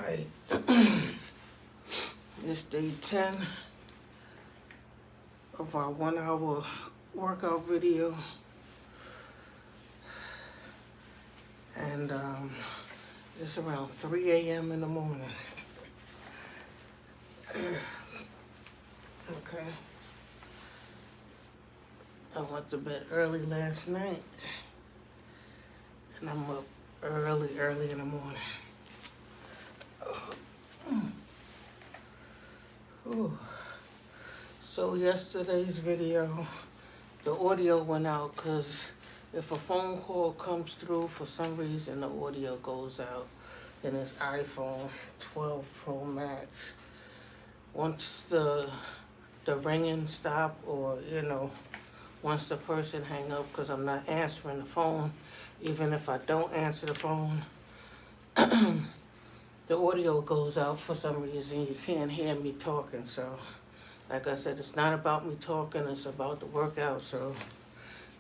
Alright, it's day 10 of our 1-hour workout video, and it's around 3 a.m. in the morning. Okay, I went to bed early last night, and I'm up early in the morning. Ooh. So yesterday's video, the audio went out because if a phone call comes through for some reason, the audio goes out. And it's iPhone 12 Pro Max. Once the ringing stop, or once the person hang up, because I'm not answering the phone, even if I don't answer the phone, the audio goes out for some reason. You can't hear me talking. So like I said, it's not about me talking, it's about the workout. So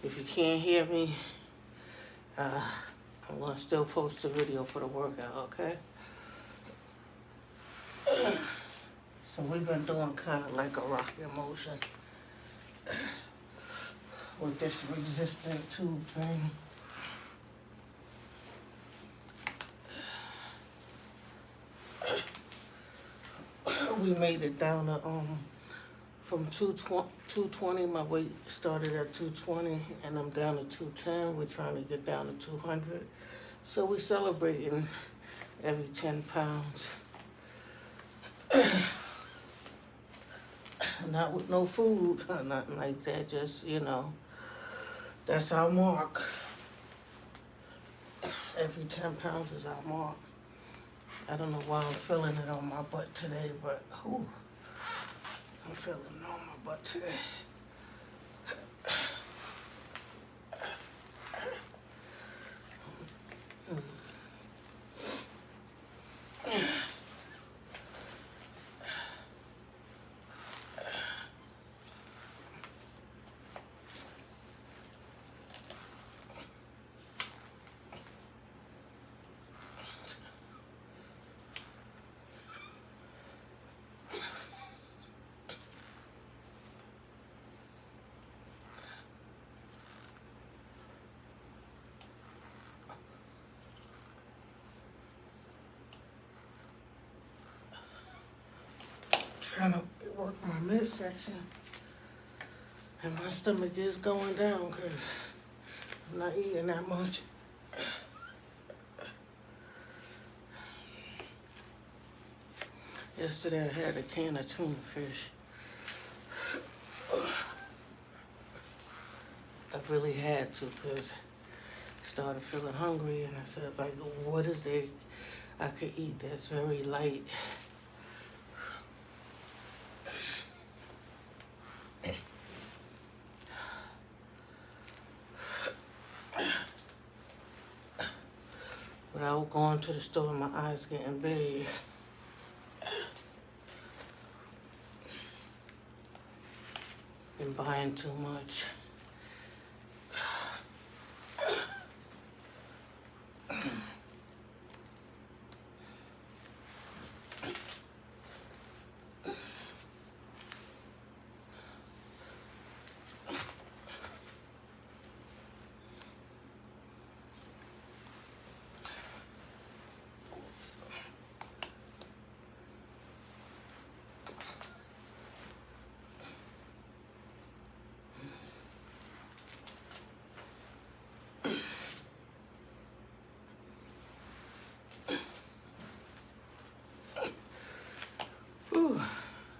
if you can't hear me, I'm gonna still post a video for the workout, okay? So we've been doing kind of like a rocking motion with this resistant tube thing. We made it down to from 220. My weight started at 220 and I'm down to 210. We're trying to get down to 200. So we're celebrating every 10 pounds. Not with no food or nothing like that, just, that's our mark. Every 10 pounds is our mark. I don't know why I'm feeling it on my butt today, but I'm feeling it on my butt today. Trying to work my midsection, and my stomach is going down because I'm not eating that much. Yesterday I had a can of tuna fish. I really had to because I started feeling hungry, and I said, like, what is there I could eat that's very light? Without going to the store, my eyes getting big. And buying too much.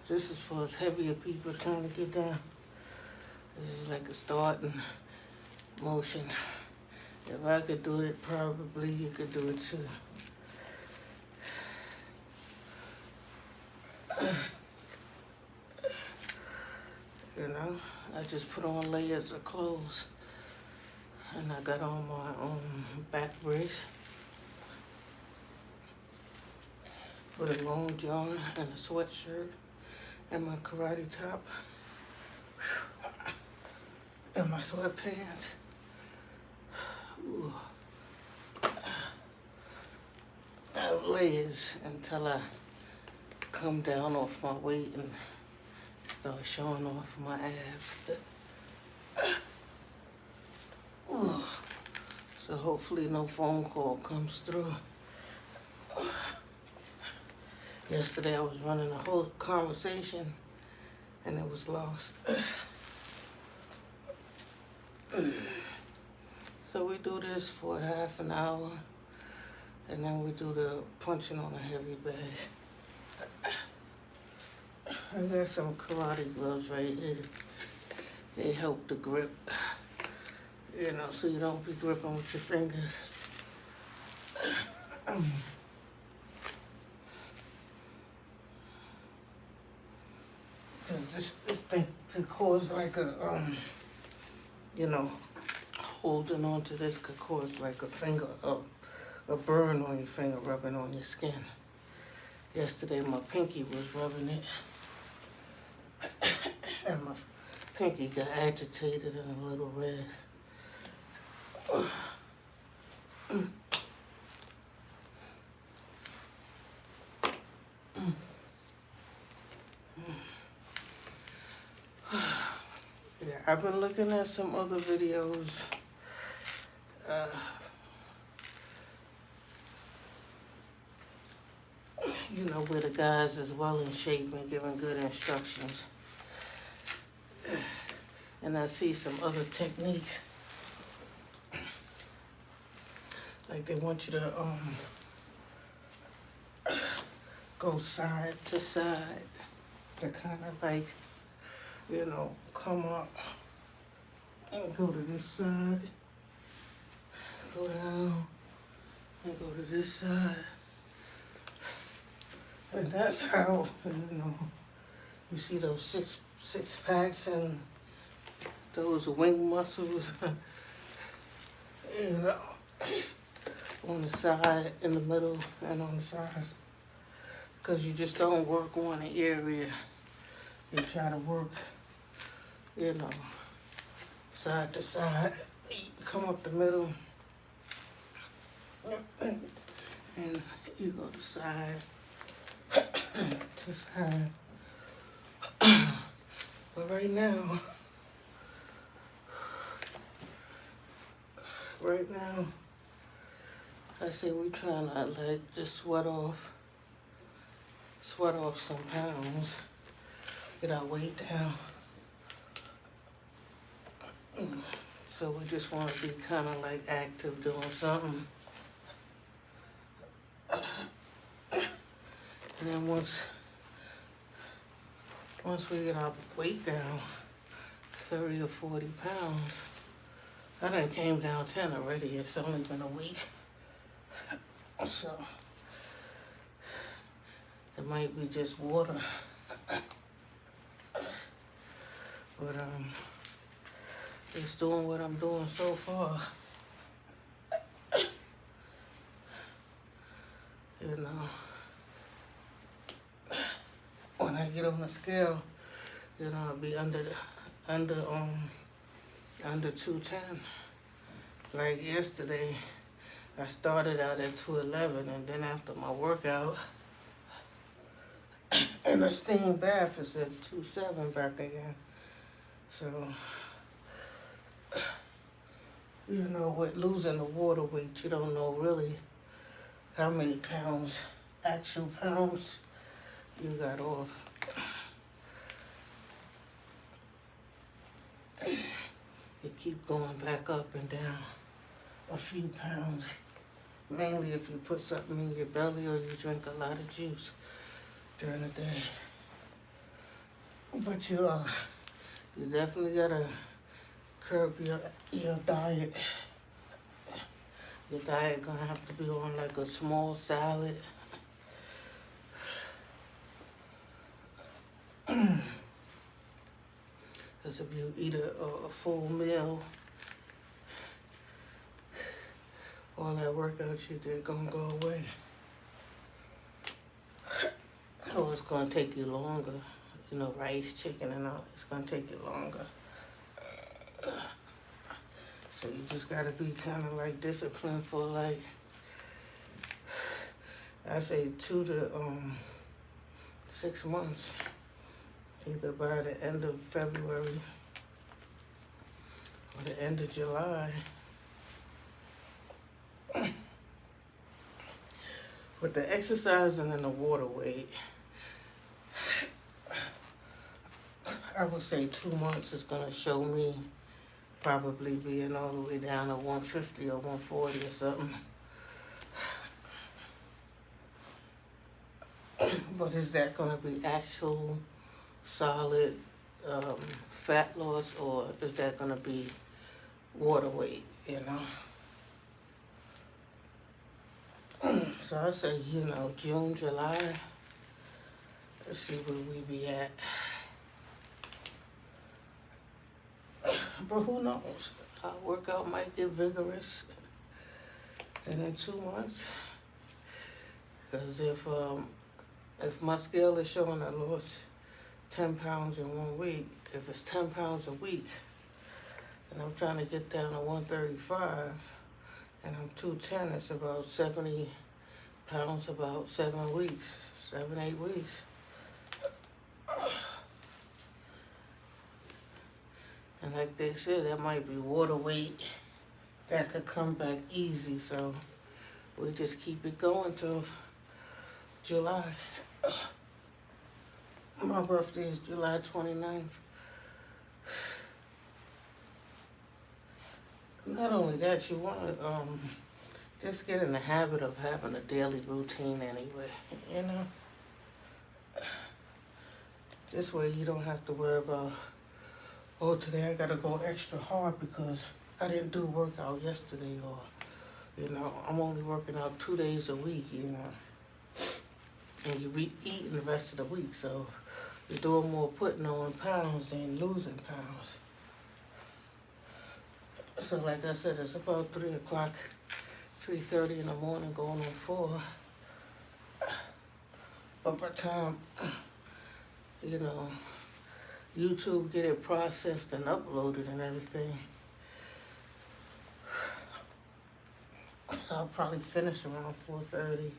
This is for us heavier people trying to get down. This is like a starting motion. If I could do it, probably you could do it too. I just put on layers of clothes, and I got on my back brace with a long john and a sweatshirt and my karate top and my sweatpants. Ooh. I layers until I come down off my weight and start showing off my abs. Ooh. So hopefully no phone call comes through. Yesterday I was running a whole conversation and it was lost. So we do this for half an hour and then we do the punching on a heavy bag. I got some karate gloves right here. They help the grip, you know, so you don't be gripping with your fingers. This thing could cause like a, you know, holding on to this could cause like a burn on your finger rubbing on your skin. Yesterday my pinky was rubbing it and my pinky got agitated and a little red. Yeah, I've been looking at some other videos. You know, where the guys is well in shape and giving good instructions. And I see some other techniques. Like they want you to go side to side to kind of like, you know, come up and go to this side, go down and go to this side. And that's how, you know, you see those six packs and those wing muscles, you know, on the side, in the middle, and on the side. Because you just don't work one area. You try to work, you know, side to side. You come up the middle, and you go to side to side. But right now, I say we trying to like just sweat off some pounds, get our weight down. So we just want to be kind of like active doing something. And then once we get our weight down, 30 or 40 pounds, I done came down 10 already. It's only been a week. So it might be just water. But it's doing what I'm doing so far. You know, when I get on the scale, you know, I'll be under 210. Like yesterday, I started out at 211, and then after my workout and a steam bath, it's at 2.7 back again. So, you know, with losing the water weight, you don't know really how many pounds, actual pounds, you got off. You keep going back up and down a few pounds, mainly if you put something in your belly or you drink a lot of juice during the day. But you definitely gotta curb your diet. Your diet gonna have to be on like a small salad. Because if you eat a full meal, all that workout you did gonna go away. Oh, it's gonna take you longer. You know, rice, chicken, and all. It's gonna take you longer. So you just gotta be kind of like disciplined for like I say 2 to 6 months, either by the end of February or the end of July. With the exercising and the water weight, I would say 2 months is gonna show me probably being all the way down to 150 or 140 or something. But is that gonna be actual solid fat loss, or is that gonna be water weight, you know? So I say, June, July, let's see where we be at. But who knows? Our workout might get vigorous in 2 months. Because if my scale is showing I lost 10 pounds in 1 week, if it's 10 pounds a week, and I'm trying to get down to 135, and I'm 210, it's about 70 pounds, about 7 weeks, 7, 8 weeks. And like they said, that might be water weight that could come back easy, so we just keep it going till July. My birthday is July 29th. Not only that, you want to just get in the habit of having a daily routine anyway, you know? This way you don't have to worry about, oh, today I gotta go extra hard because I didn't do workout yesterday, or, I'm only working out 2 days a week, and you eating the rest of the week, so you're doing more putting on pounds than losing pounds. So like I said, it's about 3 o'clock, 3:30 in the morning, going on 4. But by the time, YouTube get it processed and uploaded and everything, so I'll probably finish around 4:30.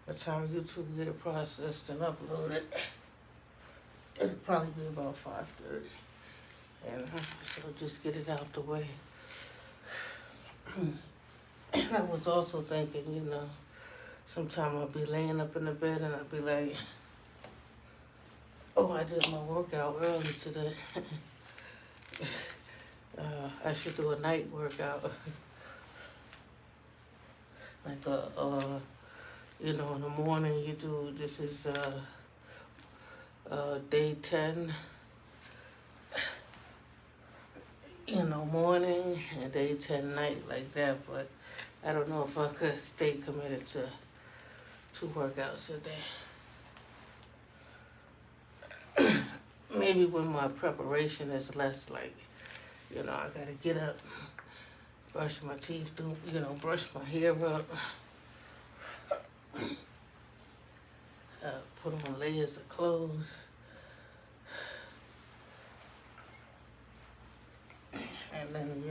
By the time YouTube get it processed and uploaded, it'll probably be about 5:30. And so just get it out the way. And I was also thinking, sometime I'll be laying up in the bed and I'll be like, oh, I did my workout early today. I should do a night workout. Like in the morning you do, this is day 10, morning, and day 10 night, like that. But I don't know if I could stay committed to 2 workouts a day. Maybe when my preparation is less, like, I gotta get up, brush my teeth, brush my hair up, put on layers of clothes. And then,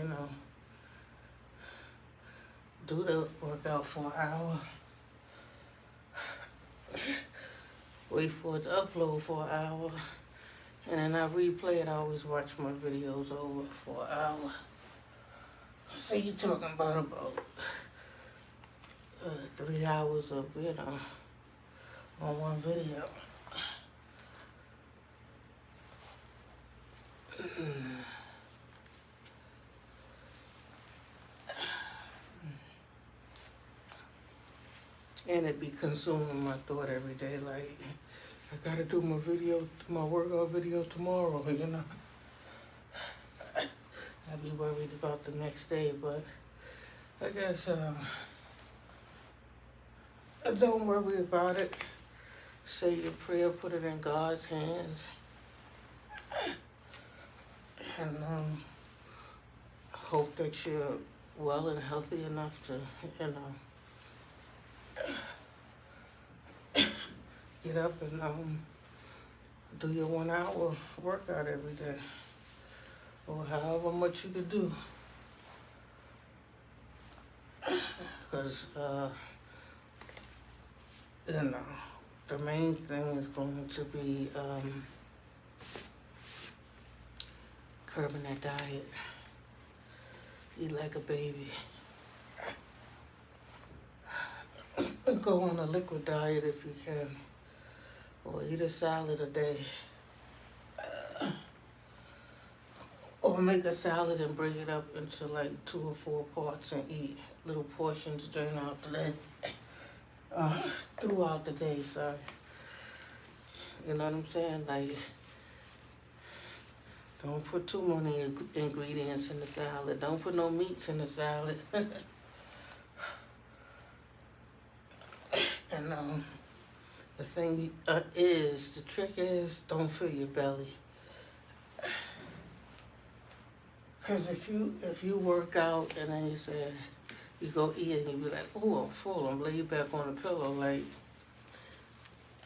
do the workout for an hour. Wait for it to upload for an hour. And then I replay it. I always watch my videos over for an hour. So you're talking about 3 hours of, on one video. And it be consuming my thought every day, like, I gotta do my workout video tomorrow, I'd be worried about the next day, but I guess don't worry about it. Say your prayer, put it in God's hands, and hope that you're well and healthy enough to, get up and do your 1 hour workout every day, or however much you could do. Because you know, the main thing is going to be curbing that diet. Eat like a baby. Go on a liquid diet if you can, or eat a salad a day. Or make a salad and break it up into like 2 or 4 parts and eat little portions throughout the day, sorry. You know what I'm saying? Like, don't put too many ingredients in the salad. Don't put no meats in the salad. And the thing the trick is, don't fill your belly. Because if you work out and then you say, you go eat and you be like, oh, I'm full, I'm laid back on the pillow, like,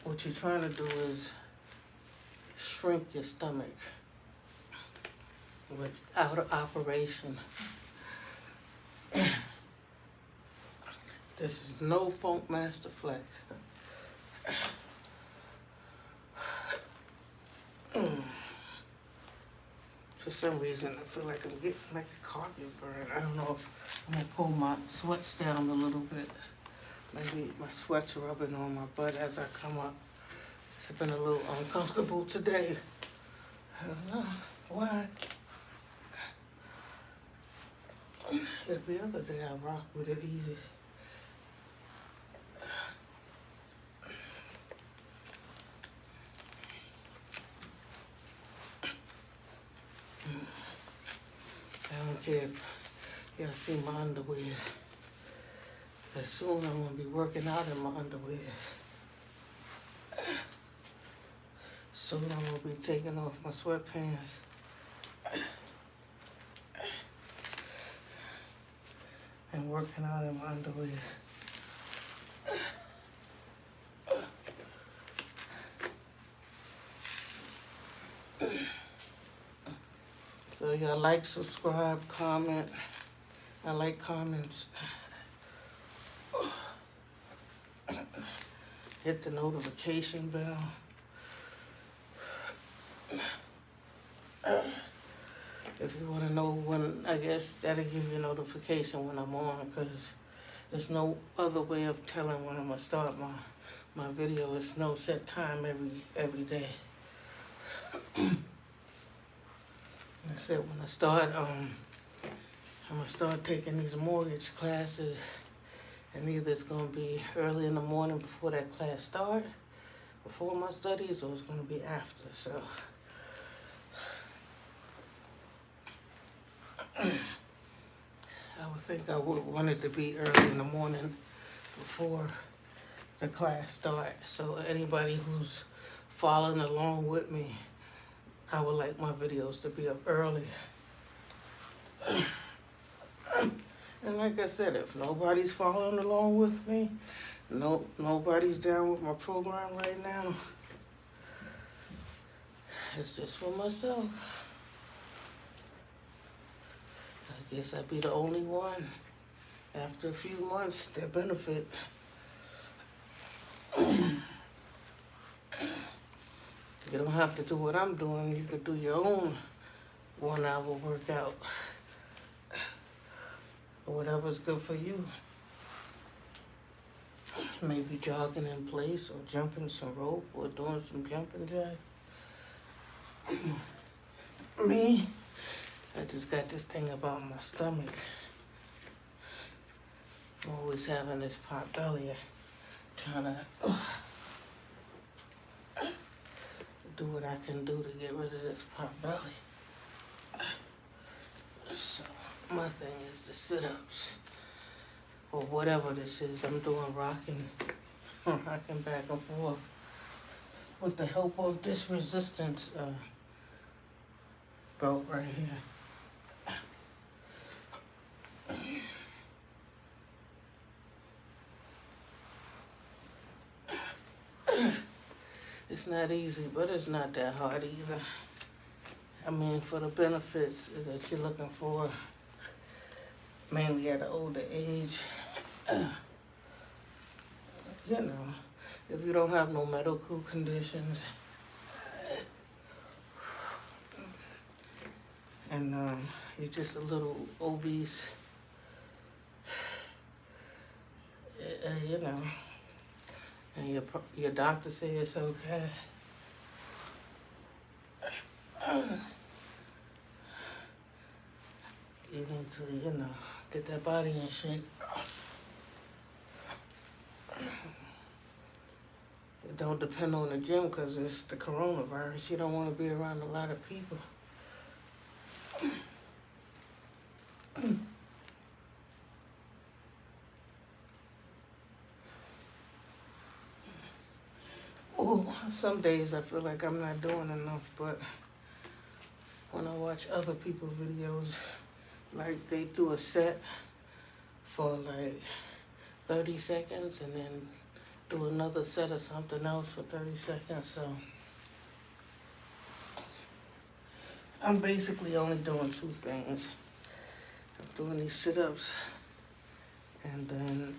what you're trying to do is shrink your stomach without an operation. This is no Funk Master Flex. For some reason, I feel like I'm getting like a carpet burn. I don't know if I'm gonna pull my sweats down a little bit. Maybe my sweat's rubbing on my butt as I come up. It's been a little uncomfortable today. I don't know why. Every other day I rock with it easy. I don't care if y'all see my underwear. But soon I'm gonna be working out in my underwear. Soon I'm gonna be taking off my sweatpants. And working out in my underwear. So y'all like, subscribe, comment. I like comments. Hit the notification bell. If you want to know when, I guess that'll give you a notification when I'm on, because there's no other way of telling when I'm going to start my video. It's no set time every day. I said when I start, I'm going to start taking these mortgage classes, and either it's going to be early in the morning before that class starts, before my studies, or it's going to be after. So I would think I would want it to be early in the morning before the class starts. So anybody who's following along with me, I would like my videos to be up early. And like I said, if nobody's following along with me, nobody's down with my program right now, it's just for myself. I guess I'd be the only one after a few months that benefit. You don't have to do what I'm doing. You could do your own 1-hour workout or whatever's good for you. Maybe jogging in place or jumping some rope or doing some jumping jack. Me, I just got this thing about my stomach. I'm always having this pot belly, trying to do what I can do to get rid of this pot belly. So my thing is the sit-ups, or whatever this is. I'm doing rocking back and forth with the help of this resistance belt right here. It's not easy, but it's not that hard either. I mean, for the benefits that you're looking for, mainly at an older age, you know, if you don't have no medical conditions and you're just a little obese, you know, and your doctor says it's okay, you need to, get that body in shape. It don't depend on the gym because it's the coronavirus. You don't want to be around a lot of people. Oh, some days I feel like I'm not doing enough, but when I watch other people's videos, like they do a set for like 30 seconds and then do another set of something else for 30 seconds. So I'm basically only doing two things. I'm doing these sit-ups and then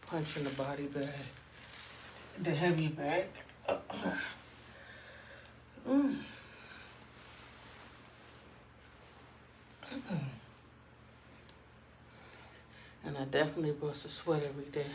punching the body bag, the heavy bag. And I definitely bust a sweat every day.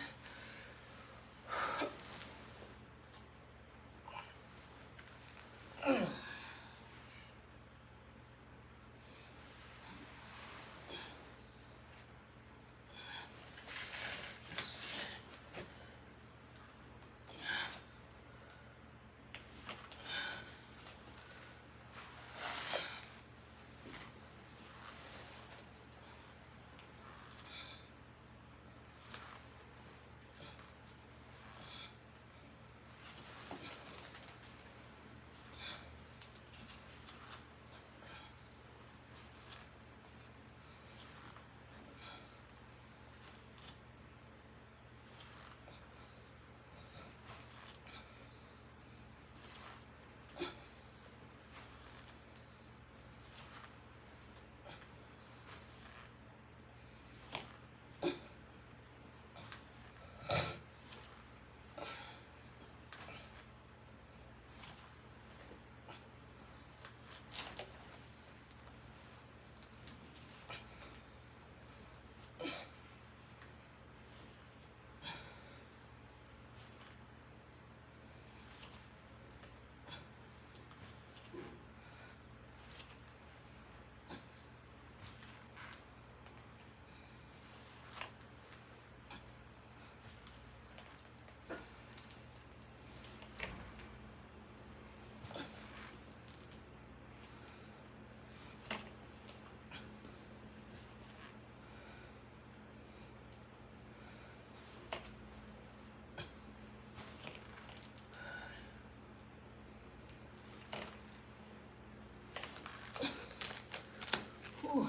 Whew.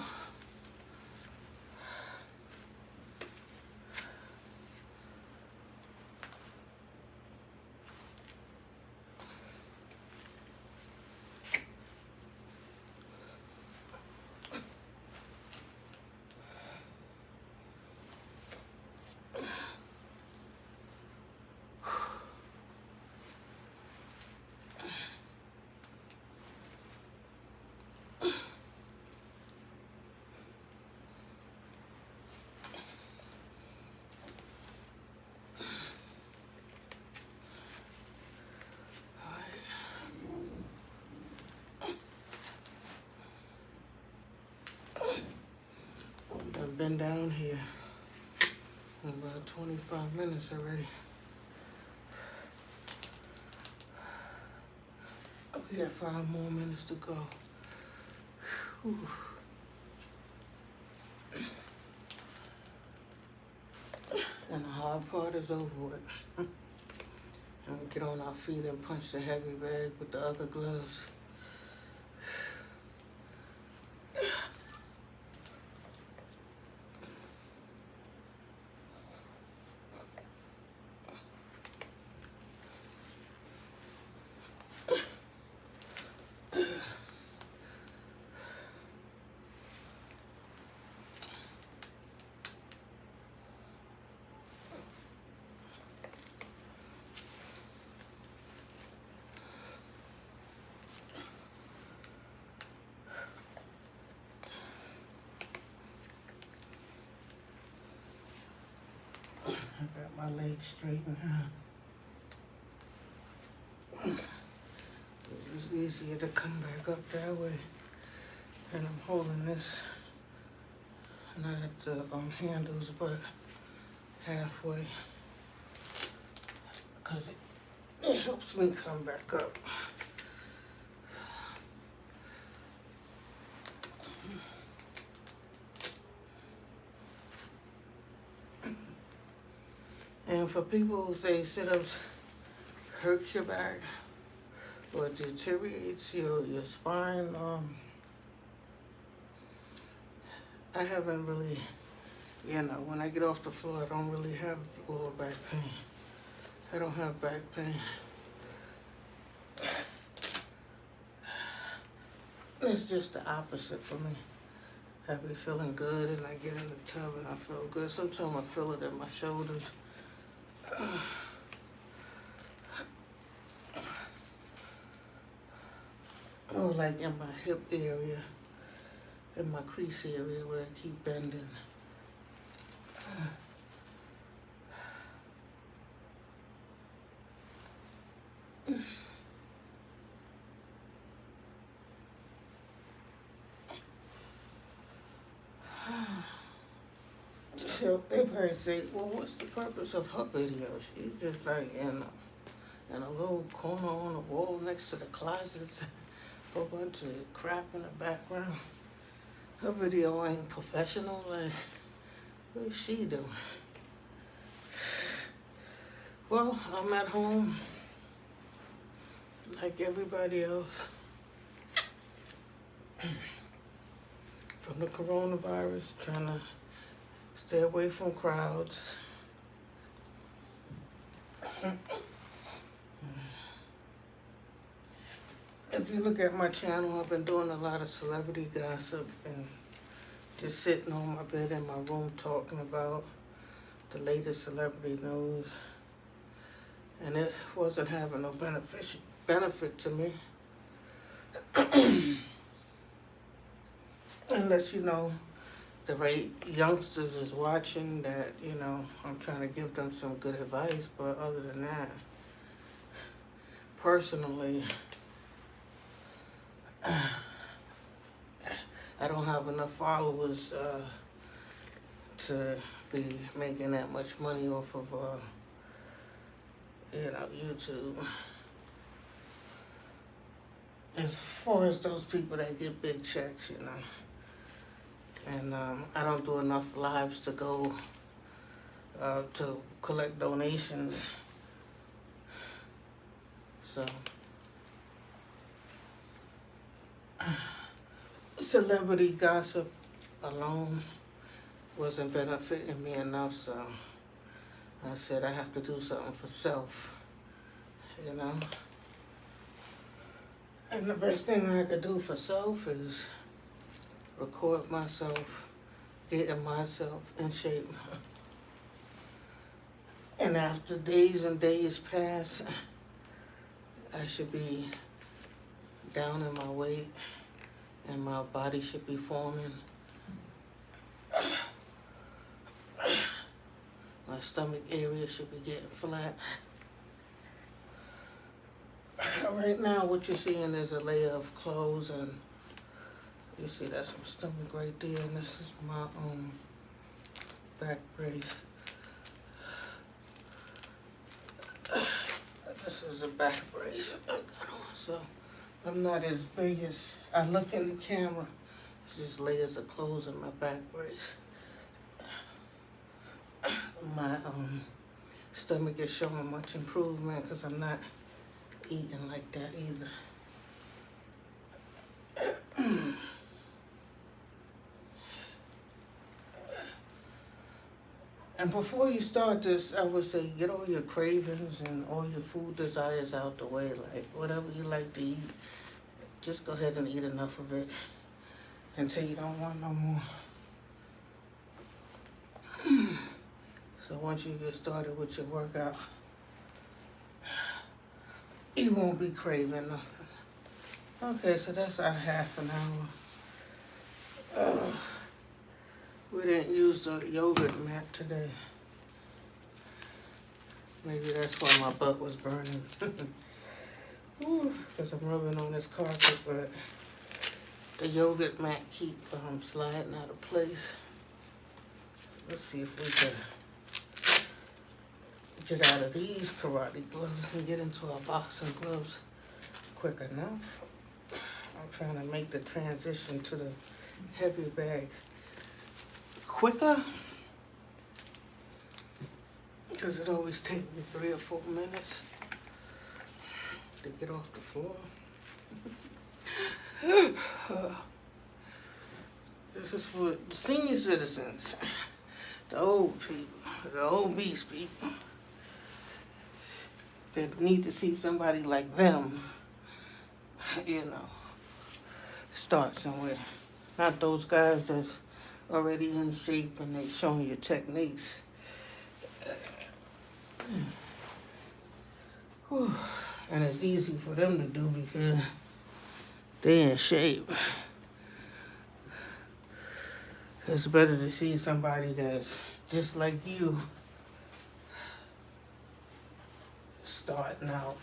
I've been down here in about 25 minutes already. We got 5 more minutes to go. Whew. And the hard part is over with. And we get on our feet and punch the heavy bag with the other gloves. my legs straightened out. It's easier to come back up that way. And I'm holding this, not at the handles, but halfway. Because it helps me come back up. And for people who say sit-ups hurt your back or deteriorates your spine, I haven't really, when I get off the floor, I don't really have lower back pain. I don't have back pain. It's just the opposite for me. I be feeling good and I get in the tub and I feel good. Sometimes I feel it in my shoulders. Oh, like in my hip area, in my crease area where I keep bending. So they probably say, well, what's the purpose of her video? She's just like in a little corner on the wall next to the closets, a whole bunch of crap in the background. Her video ain't professional, like, what is she doing? Well, I'm at home, like everybody else, from the coronavirus, trying to stay away from crowds. If you look at my channel, I've been doing a lot of celebrity gossip and just sitting on my bed in my room talking about the latest celebrity news. And it wasn't having no benefit to me. Unless, the right youngsters is watching that, I'm trying to give them some good advice. But other than that, personally, I don't have enough followers to be making that much money off of, YouTube. As far as those people that get big checks, And I don't do enough lives to go to collect donations. So, celebrity gossip alone wasn't benefiting me enough, so I said I have to do something for self, And the best thing I could do for self is record myself, getting myself in shape. And after days and days pass, I should be down in my weight and my body should be forming. My stomach area should be getting flat. Right now, what you're seeing is a layer of clothes, and you see that's my stomach right there, and this is my back brace. This is a back brace I got on, so I'm not as big as I look in the camera. It's just layers of clothes in my back brace. My stomach is showing much improvement because I'm not eating like that either. And before you start this, I would say get all your cravings and all your food desires out the way. Like whatever you like to eat, just go ahead and eat enough of it until you don't want no more. So once you get started with your workout, you won't be craving nothing. Okay, so that's our half an hour. We didn't use the yogurt mat today. Maybe that's why my butt was burning. Because I'm rubbing on this carpet, but the yogurt mat keep sliding out of place. So let's see if we can get out of these karate gloves and get into our boxing gloves quick enough. I'm trying to make the transition to the heavy bag quicker, because it always takes me 3 or 4 minutes to get off the floor. This is for the senior citizens, the old people, the obese people. They need to see somebody like them, start somewhere. Not those guys that's already in shape and they showing you techniques. And it's easy for them to do because they in shape. It's better to see somebody that's just like you starting out.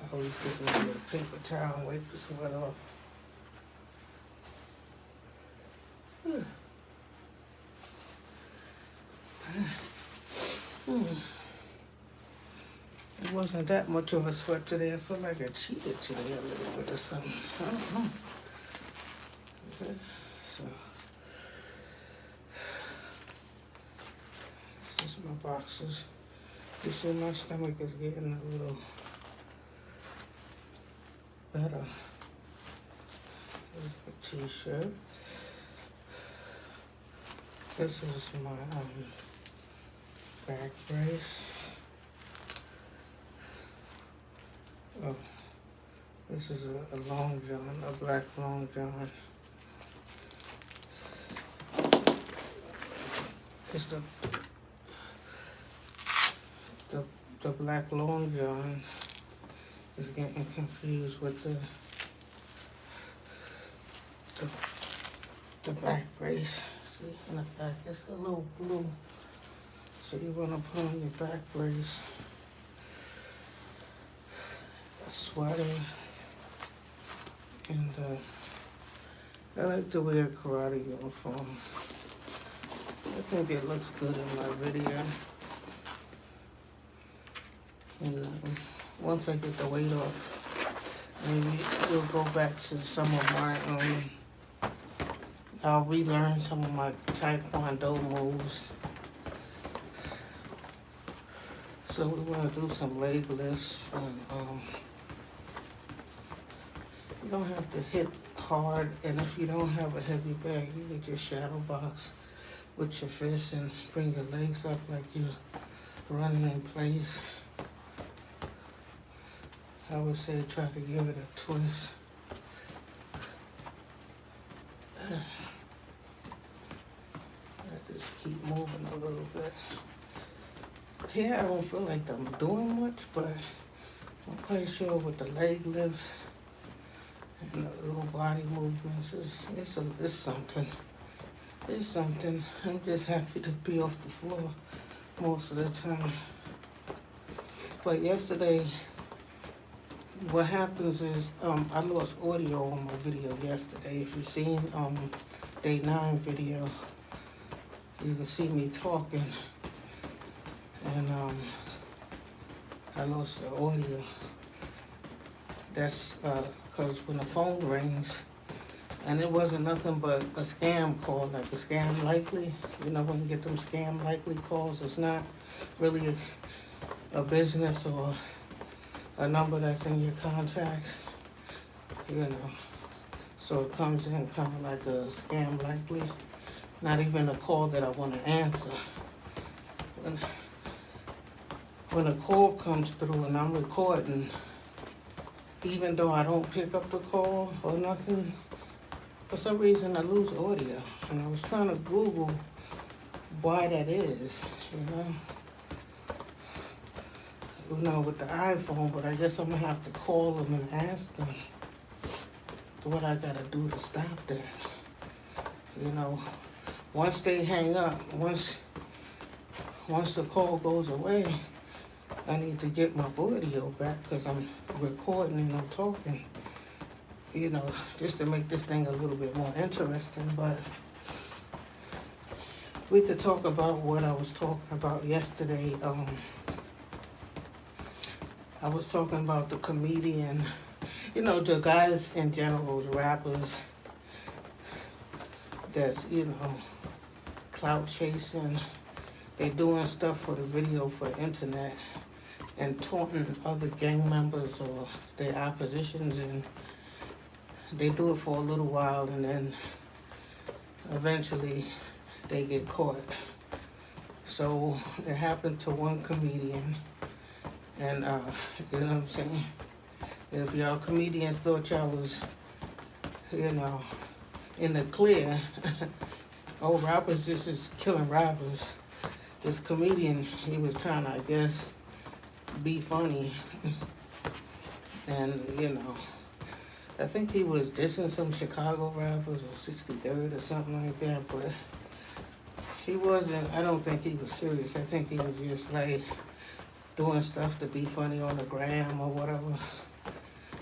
I always get me a paper towel and wipe the sweat off. It wasn't that much of a sweat today. I feel like I cheated today a little bit or something. I don't know. Okay, so this is my boxes. You see my stomach is getting a little better. Here's a t-shirt. This is my back brace. Oh, this is a long john, a black long john. It's the black long john is getting confused with the back brace. See, in the back, it's a little blue. So you want to put on your back brace, a sweater, and I like to wear a karate uniform. I think it looks good in my video. And once I get the weight off, maybe we'll go back to some of my I'll relearn some of my Taekwondo moves. So we want to do some leg lifts, and you don't have to hit hard, and if you don't have a heavy bag, you can just shadow box with your fists and bring your legs up like you're running in place. I would say try to give it a twist. I just keep moving a little bit. Here I don't feel like I'm doing much, but I'm quite sure with the leg lifts and the little body movements, it's something. It's something. I'm just happy to be off the floor most of the time. But yesterday, what happens is I lost audio on my video yesterday. If you've seen day 9 video, you can see me talking, and I lost the audio. That's because when the phone rings, and it wasn't nothing but a scam call, like a scam likely. You know, when you get them scam likely calls, it's not really a business or a number that's in your contacts, you know. So it comes in kind of like a scam likely, not even a call that I want to answer. When a call comes through and I'm recording, even though I don't pick up the call or nothing, for some reason I lose audio. And I was trying to Google why that is, you know, with the iPhone, but I guess I'm gonna have to call them and ask them what I gotta do to stop that. You know, once they hang up, once once the call goes away, I need to get my audio back because I'm recording and I'm talking, you know, just to make this thing a little bit more interesting. But we could talk about what I was talking about yesterday. I was talking about the comedian, you know, the guys in general, the rappers that's, you know, clout chasing. They doing stuff for the video for the internet and taunting other gang members or their oppositions, and they do it for a little while and then eventually they get caught. So it happened to one comedian, and you know what I'm saying? If y'all comedians thought y'all was, you know, in the clear, oh, rappers just is killing rappers. This comedian, he was trying to, I guess, be funny, and you know, I think he was dissing some Chicago rappers or 63rd or something like that, but he wasn't, I don't think he was serious. I think he was just like doing stuff to be funny on the gram or whatever.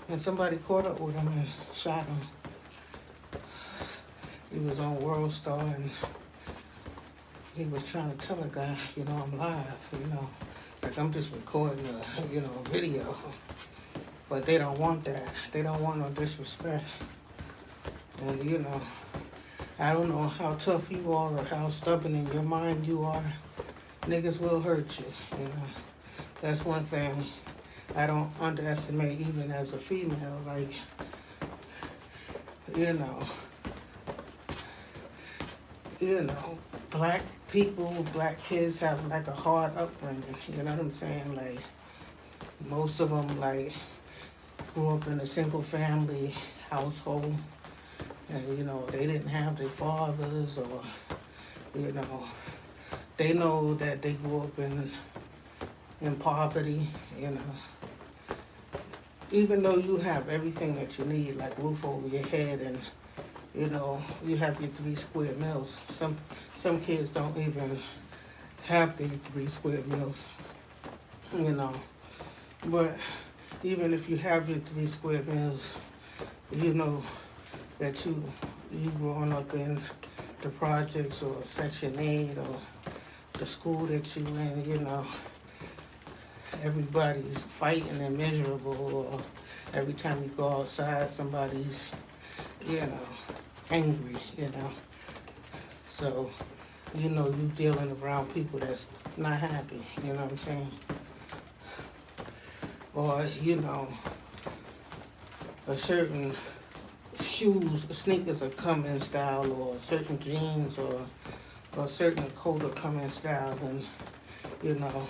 And somebody caught up with him and shot him. He was on World Star and he was trying to tell a guy, you know, I'm live, you know, like I'm just recording a, you know, video. But they don't want that. They don't want no disrespect. And, you know, I don't know how tough you are or how stubborn in your mind you are. Niggas will hurt you, you know. That's one thing I don't underestimate even as a female. Like, you know, black people, black kids have like a hard upbringing, you know what I'm saying? Like, most of them, like, grew up in a single family household, and, you know, they didn't have their fathers, or, you know, they know that they grew up in poverty, you know. Even though you have everything that you need, like roof over your head, and, you know, you have your 3 square meals. Some kids don't even have the 3 square meals, you know. But even if you have your 3 square meals, you know that you growing up in the projects or Section 8 or the school that you in, you know, everybody's fighting and miserable, or every time you go outside, somebody's, you know, angry, you know. So, you know, you dealing around people that's not happy, you know what I'm saying? Or, you know, a certain shoes, sneakers are come in style, or certain jeans, or a certain coat are come in style, and, you know,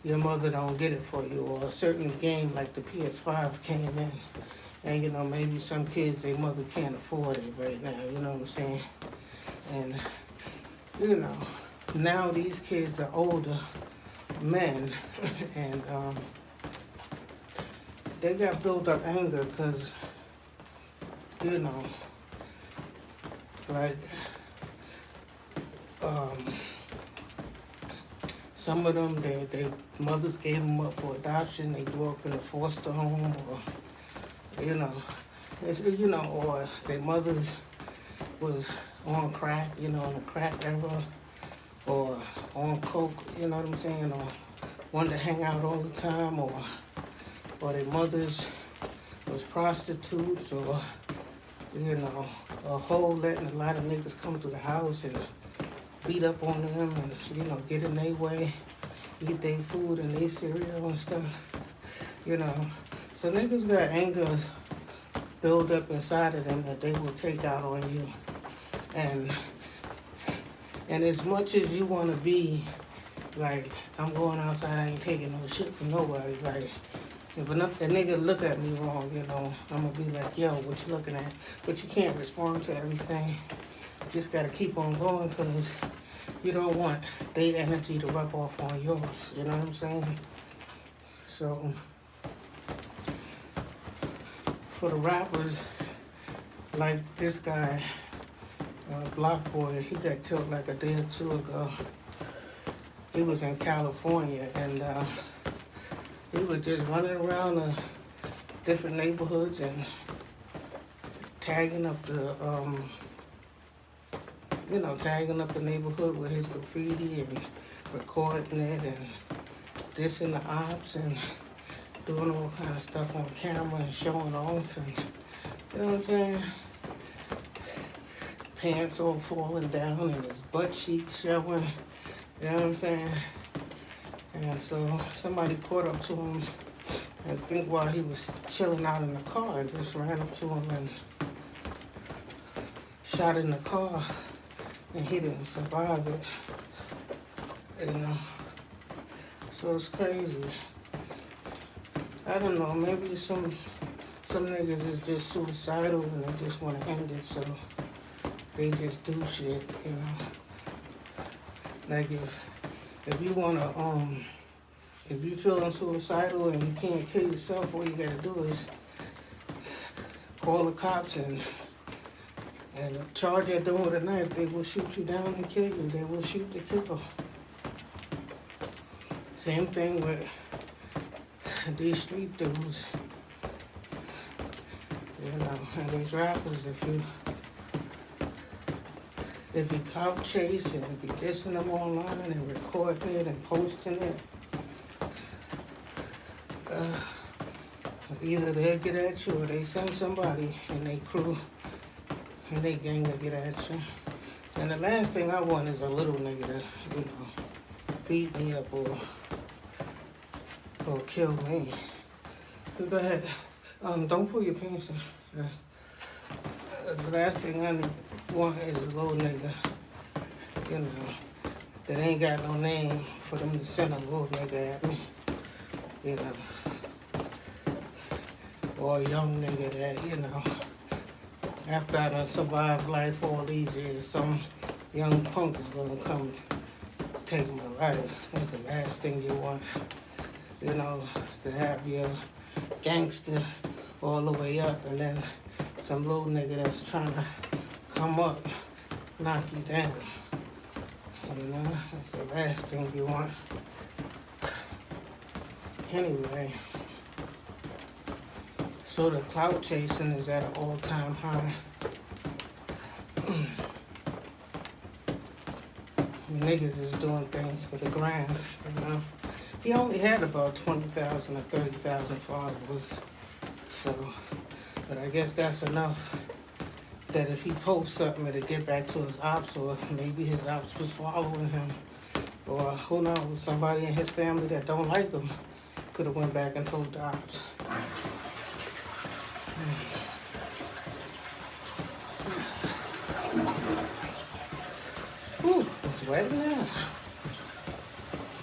your mother don't get it for you, or a certain game like the PS5 came in, and, you know, maybe some kids, their mother can't afford it right now, you know what I'm saying? And, you know, now these kids are older men, and they got built up anger because, you know, like, some of them, their mothers gave them up for adoption. They grew up in a foster home, or, you know, or their mothers was on crack, you know, in the crack era, or on coke, you know what I'm saying, or wanted to hang out all the time, or their mothers was prostitutes, or, you know, a whole letting a lot of niggas come to the house and beat up on them and, you know, get in their way, eat their food and their cereal and stuff, you know. So niggas got anger build up inside of them that they will take out on you. And as much as you want to be like, I'm going outside, I ain't taking no shit from nobody, like, if a nigga look at me wrong, you know, I'm gonna be like, yo, what you looking at? But you can't respond to everything. You just gotta keep on going, because you don't want their energy to rub off on yours, you know what I'm saying? So, for the rappers, like this guy, Block Boy, he got killed like a day or two ago. he was in California, and he was just running around the different neighborhoods and tagging up the neighborhood with his graffiti and recording it and dissing the ops and doing all kind of stuff on camera and showing off, and you know what I'm saying? Pants all falling down and his butt cheeks showing, you know what I'm saying? And so somebody caught up to him, I think while he was chilling out in the car, and just ran up to him and shot in the car, and he didn't survive it, you know? So it's crazy. I don't know, maybe some niggas is just suicidal and they just want to end it, so they just do shit, you know? Like if you wanna, if you feeling suicidal and you can't kill yourself, all you gotta do is call the cops and charge that dude with a knife. They will shoot you down and kill you. They will shoot to kill. Same thing with these street dudes, you know, and these rappers. If you clout chase and if you dissing them online and recording it and posting it, either they'll get at you or they send somebody and they crew and they gang to get at you. And the last thing I want is a little nigga to, you know, beat me up or kill me. Go ahead. Don't pull your pants down. The last thing I want is a little nigga, you know, that ain't got no name for them to send a little nigga at me, you know. Or a young nigga that, you know, after I done survived life all these years, some young punk is gonna come take my life. That's the last thing you want, you know, to have your gangster all the way up and then some little nigga that's trying to come up, knock you down. You know, that's the last thing you want. Anyway, so the clout chasing is at an all-time high. Niggas is doing things for the gram, you know. He only had about 20,000 or 30,000 followers, so, but I guess that's enough that if he posts something, it'll get back to his ops, or maybe his ops was following him, or who knows, somebody in his family that don't like him could have went back and told the ops. Ooh, it's wet now.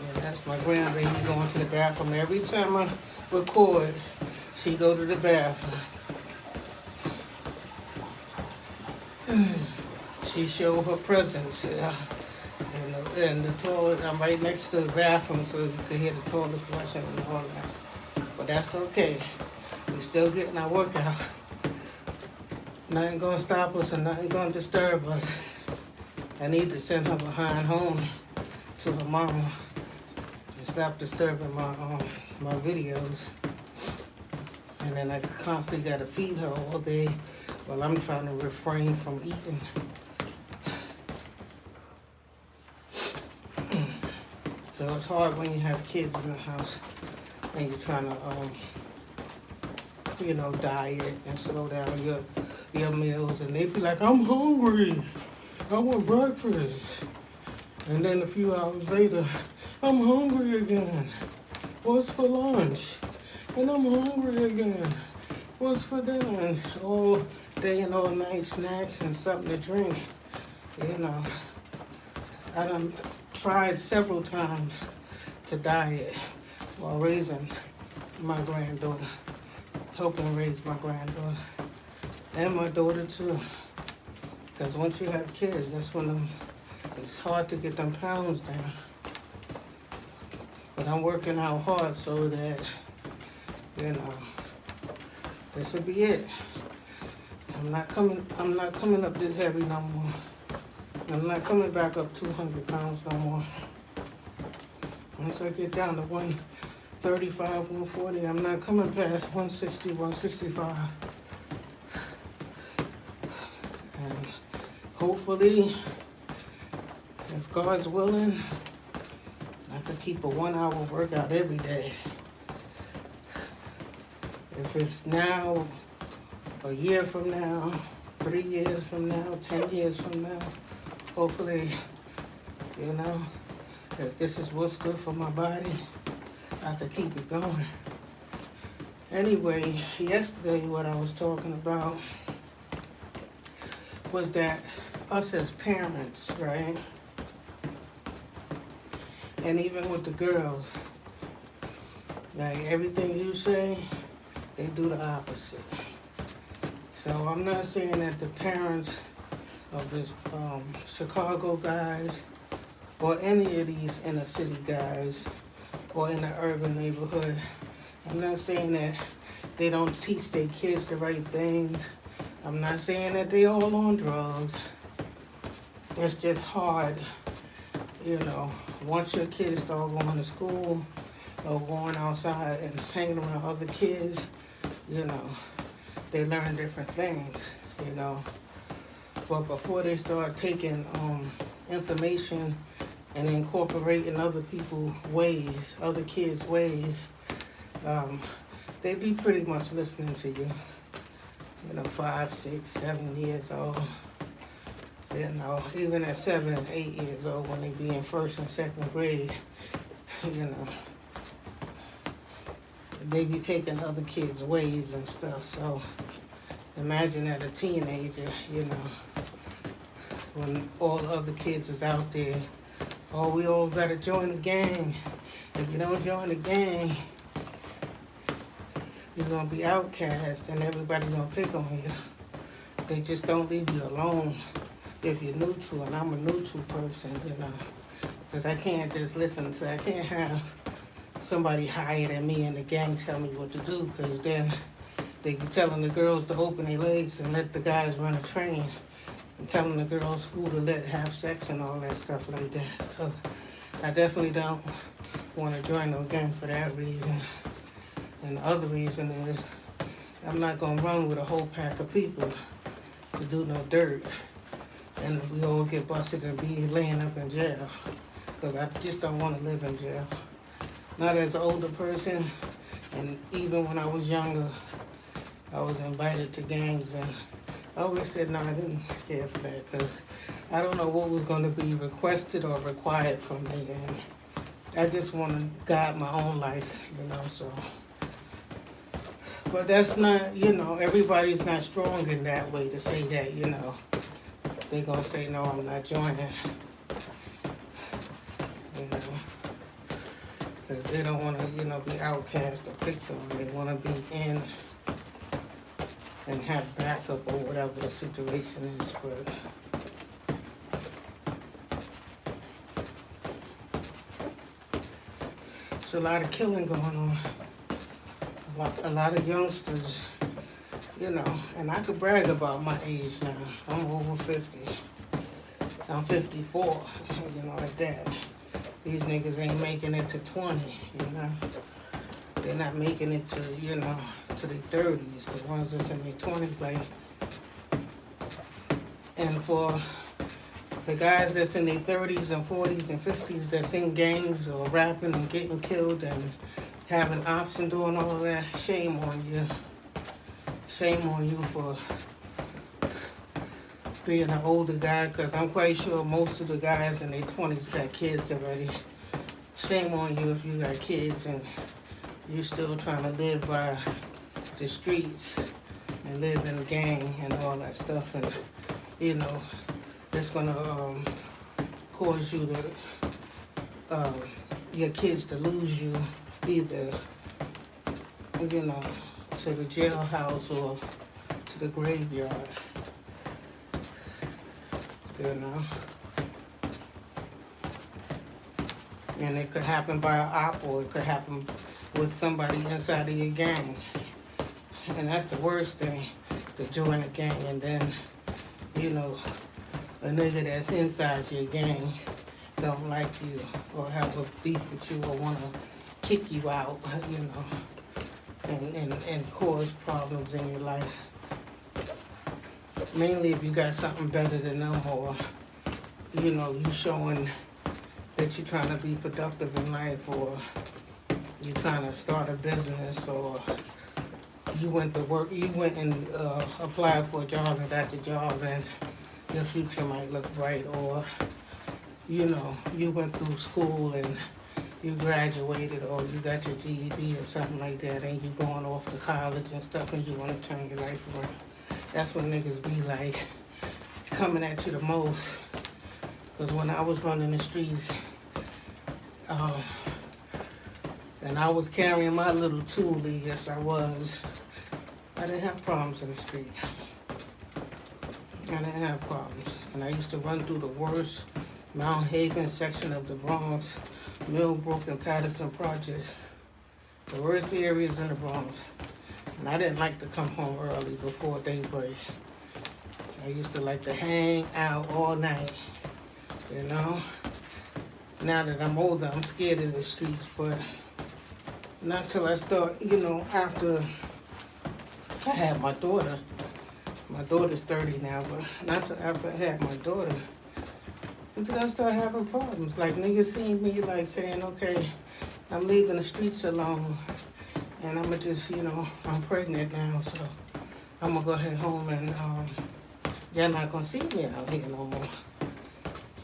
Yeah, that's my grandbaby going to the bathroom. Every time I record, she go to the bathroom. She show her presence. And the toilet, I'm right next to the bathroom, so you can hear the toilet flushing and all that. But that's okay. We still getting our workout. Nothing gonna stop us and nothing gonna disturb us. I need to send her behind home to her mama and stop disturbing my videos. And then I constantly gotta feed her all day while I'm trying to refrain from eating. So it's hard when you have kids in the house and you're trying to, you know, diet and slow down your meals. And they be like, I'm hungry. I want breakfast. And then a few hours later, I'm hungry again. What's for lunch? And I'm hungry again. What's for dinner? And all day and all night snacks and something to drink. You know, I done tried several times to diet while raising my granddaughter, helping raise my granddaughter, and my daughter too. Because once you have kids, that's when it's hard to get them pounds down. But I'm working out hard so that, you know, this will be it. I'm not coming up this heavy no more. I'm not coming back up 200 pounds no more. Once I get down to 135, 140, I'm not coming past 160, 165. And hopefully, if God's willing, I could keep a 1 hour workout every day. If it's now, a year from now, 3 years from now, 10 years from now, hopefully, if this is what's good for my body, I could keep it going. Anyway, yesterday what I was talking about was that us as parents, right? And even with the girls, like everything you say, they do the opposite. So I'm not saying that the parents of the Chicago guys or any of these inner city guys or in the urban neighborhood, I'm not saying that they don't teach their kids the right things. I'm not saying that they all on drugs. It's just hard, once your kids start going to school or going outside and hanging around other kids, they learn different things, But before they start taking information and incorporating other people's ways, other kids' ways, they be pretty much listening to you, 5, 6, 7 years old. Even at 7 and 8 years old when they be in first and second grade, they be taking other kids' ways and stuff. So imagine at a teenager, when all the other kids is out there, oh, we all gotta join the gang. If you don't join the gang, you're gonna be outcast and everybody's gonna pick on you. They just don't leave you alone if you're neutral, and I'm a neutral person, because I can't just I can't have somebody higher than me in the gang tell me what to do, because then they be telling the girls to open their legs and let the guys run a train, and telling the girls who to let have sex and all that stuff like that. So I definitely don't want to join no gang for that reason. And the other reason is I'm not going to run with a whole pack of people to do no dirt, and we all get busted and be laying up in jail, because I just don't want to live in jail. Not as an older person, and even when I was younger, I was invited to gangs, and I always said, no, I didn't care for that, because I don't know what was going to be requested or required from me, and I just want to guide my own life, so. But that's not, everybody's not strong in that way to say that, they're going to say, no, I'm not joining, because they don't want to, be outcast or picked on. They want to be in and have backup or whatever the situation is, but it's a lot of killing going on. A lot of youngsters, and I could brag about my age now. I'm over 50. I'm 54, like that. These niggas ain't making it to 20, They're not making it to, to their 30s. The ones that's in their 20s, like. And for the guys that's in their 30s and 40s and 50s that's in gangs or rapping and getting killed and having ops and doing all that, shame on you. Shame on you for being an older guy, because I'm quite sure most of the guys in their 20s got kids already. Shame on you if you got kids and you still trying to live by the streets and live in a gang and all that stuff. And, it's going to cause you to, your kids to lose you either, to the jailhouse or to the graveyard, And it could happen by an op, or it could happen with somebody inside of your gang. And that's the worst thing, to join a gang and then, a nigga that's inside your gang don't like you or have a beef with you or want to kick you out, you know, and cause problems in your life. Mainly if you got something better than them, or, you know, you showing that you're trying to be productive in life, or you're trying to start a business, or you went and applied for a job and got the job, and your future might look bright, or, you know, you went through school and you graduated, or you got your GED or something like that, and you going off to college and stuff, and you want to turn your life around. That's when niggas be like coming at you the most. Because when I was running the streets, and I was carrying my little toolie, yes I was, I didn't have problems in the street. I didn't have problems. And I used to run through the worst Mount Haven section of the Bronx, Millbrook and Patterson projects, the worst areas in the Bronx. And I didn't like to come home early before daybreak. I used to like to hang out all night, you know. Now that I'm older, I'm scared of the streets, but not till I start, you know, after I had my daughter. My daughter's 30 now, but not till after I had my daughter until I started having problems. Like, niggas seen me, like, saying, okay, I'm leaving the streets alone, and I'ma just, you know, I'm pregnant now, so I'm gonna go ahead home, and y'all not gonna see me out here no more.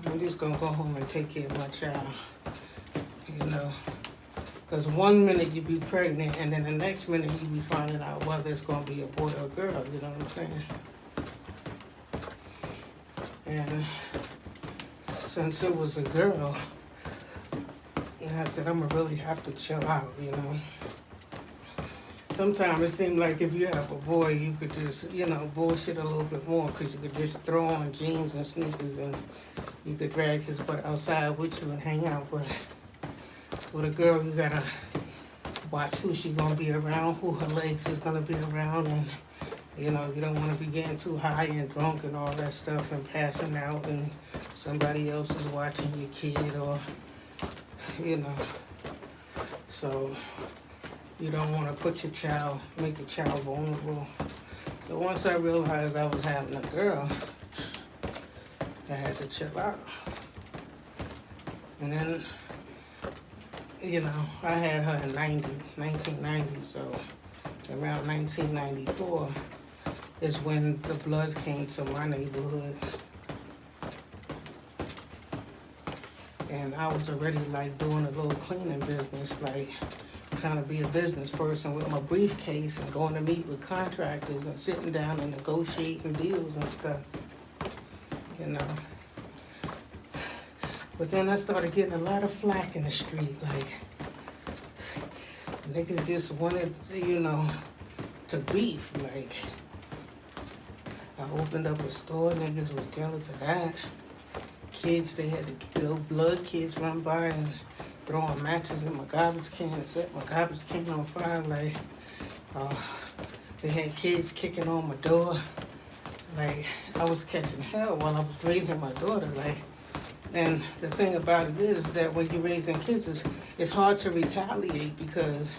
I'm just gonna go home and take care of my child, you know. Because one minute you be pregnant, and then the next minute you be finding out whether it's gonna be a boy or a girl, you know what I'm saying? And since it was a girl, and I said, I'm gonna really have to chill out, you know. Sometimes it seemed like if you have a boy, you could just, you know, bullshit a little bit more, because you could just throw on jeans and sneakers and you could drag his butt outside with you and hang out. But with a girl, you gotta watch who she gonna be around, who her legs is gonna be around, and, you know, you don't wanna be getting too high and drunk and all that stuff and passing out and somebody else is watching your kid, or, you know. So you don't want to put your child, make your child vulnerable. So once I realized I was having a girl, I had to chill out. And then, you know, I had her in 1990, so around 1994 is when the Bloods came to my neighborhood. And I was already like doing a little cleaning business, like trying to be a business person with my briefcase and going to meet with contractors and sitting down and negotiating deals and stuff, you know. But then I started getting a lot of flack in the street, like niggas just wanted, you know, to beef. Like, I opened up a store, niggas was jealous of that. Kids, they had the little blood kids run by and throwing matches in my garbage can and set my garbage can on fire. Like, they had kids kicking on my door. Like, I was catching hell while I was raising my daughter. Like, and the thing about it is that when you're raising kids, it's hard to retaliate, because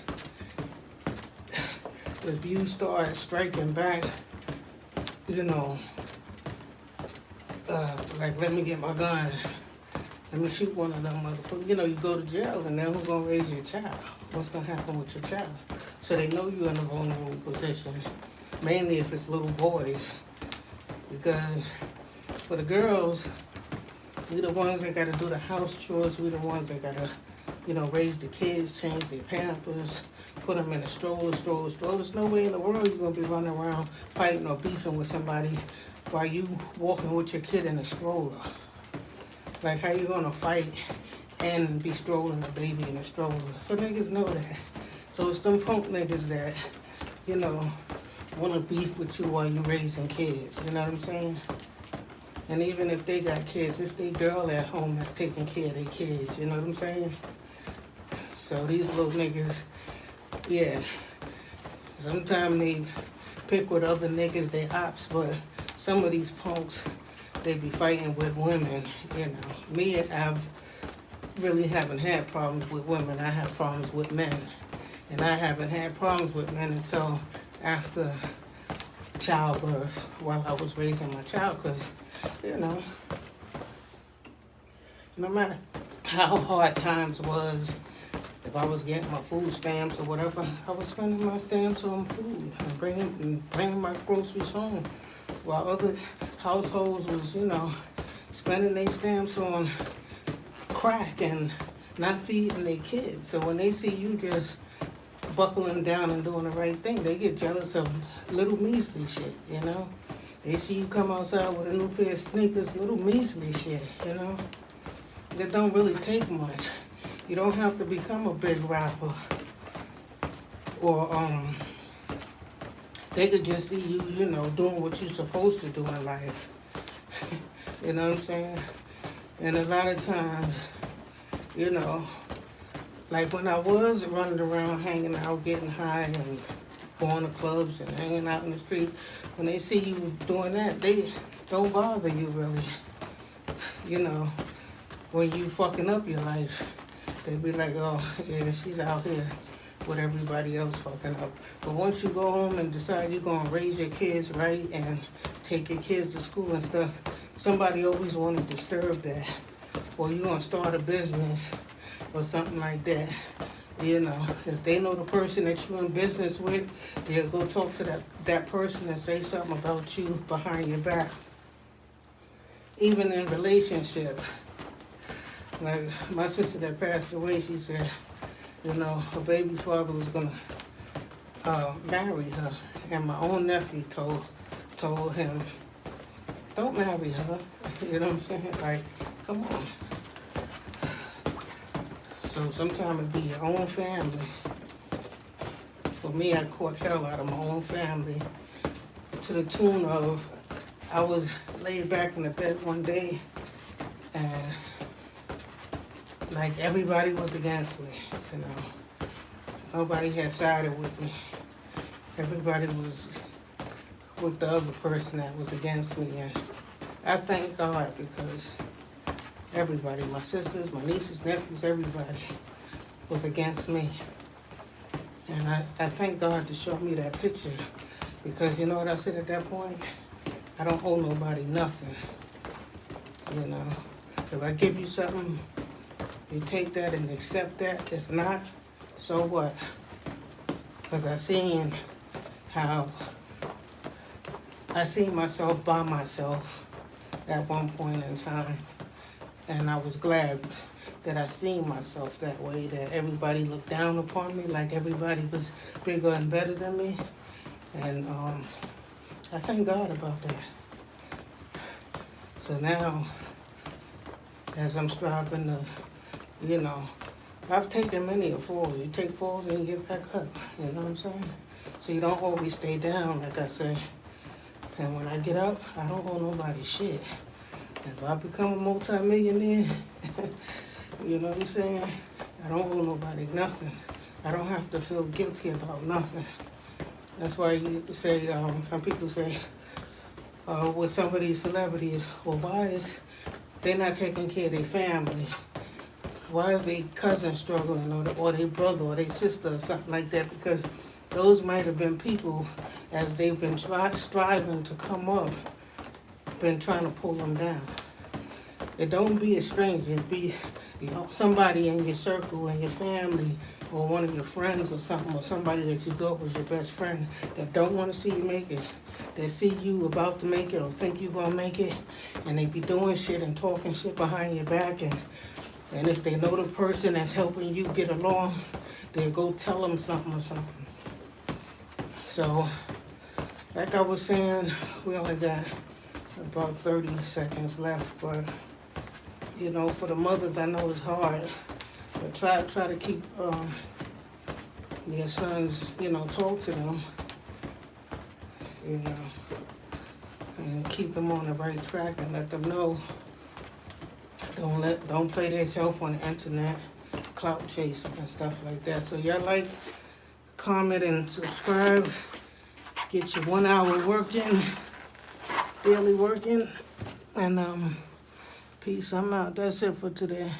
if you start striking back, you know, like, let me get my gun, let me shoot one of them motherfuckers. You know, you go to jail, and then who's gonna raise your child? What's gonna happen with your child? So they know you're in a vulnerable position, mainly if it's little boys. Because for the girls, we the ones that gotta do the house chores, we the ones that gotta, you know, raise the kids, change their pampers, put them in a stroller. There's no way in the world you're gonna be running around fighting or beefing with somebody while you walking with your kid in a stroller. Like, how you gonna fight and be strolling a baby in a stroller? So niggas know that. So it's them punk niggas that, you know, wanna beef with you while you raising kids, you know what I'm saying? And even if they got kids, it's their girl at home that's taking care of their kids, you know what I'm saying? So these little niggas, yeah, sometimes they pick with other niggas, they ops, but some of these punks, they be fighting with women, you know. Me, I've really haven't had problems with women. I have problems with men. And I haven't had problems with men until after childbirth, while I was raising my child, because, you know, no matter how hard times was, if I was getting my food stamps or whatever, I was spending my stamps on food and bringing my groceries home, while other households was, you know, spending their stamps on crack and not feeding their kids. So when they see you just buckling down and doing the right thing, they get jealous of little measly shit, you know? They see you come outside with a new pair of sneakers, little measly shit, you know? That don't really take much. You don't have to become a big rapper. Or, they could just see you, you know, doing what you're supposed to do in life. You know what I'm saying? And a lot of times, you know, like when I was running around, hanging out, getting high, and going to clubs and hanging out in the street, when they see you doing that, they don't bother you really. You know, when you fucking up your life, they be like, oh, yeah, she's out here with everybody else fucking up. But once you go home and decide you're going to raise your kids right and take your kids to school and stuff, somebody always want to disturb that. Or you're going to start a business or something like that. You know, if they know the person that you're in business with, they'll go talk to that person and say something about you behind your back. Even in relationship. Like my sister that passed away, she said, you know, her baby's father was gonna marry her, and my own nephew told him, don't marry her. You know what I'm saying? Like, come on. So sometimes it be your own family. For me, I caught hell out of my own family to the tune of, I was laid back in the bed one day and like everybody was against me, you know. Nobody had sided with me. Everybody was with the other person that was against me. And I thank God because everybody, my sisters, my nieces, nephews, everybody was against me. And I thank God to show me that picture because you know what I said at that point? I don't owe nobody nothing, you know. If I give you something, you take that and accept that. If not, so what? Because I seen myself by myself at one point in time. And I was glad that I seen myself that way, that everybody looked down upon me, like everybody was bigger and better than me. And I thank God about that. So now, as I'm striving to, you know, I've taken many a fall. You take falls and you get back up, you know what I'm saying? So you don't always stay down, like I say. And when I get up, I don't owe nobody shit. If I become a multi-millionaire, you know what I'm saying? I don't owe nobody nothing. I don't have to feel guilty about nothing. That's why you say, some people say, with some of these celebrities, well, why is they not taking care of their family? Why is their cousin struggling, or their brother, or their sister, or something like that? Because those might have been people, as they've been striving to come up, been trying to pull them down. It don't be a stranger. Be, you know, somebody in your circle, in your family, or one of your friends or something, or somebody that you thought was your best friend that don't want to see you make it. They see you about to make it or think you're going to make it, and they be doing shit and talking shit behind your back. And if they know the person that's helping you get along, they'll go tell them something or something. So, like I was saying, we only got about 30 seconds left, but you know, for the mothers, I know it's hard, but try to keep your sons, you know, talk to them, you know, and keep them on the right track and let them know. Don't play themselves on the internet, clout chasing and stuff like that. So y'all like, comment, and subscribe. Get your 1 hour work in, daily work in, and peace. I'm out. That's it for today.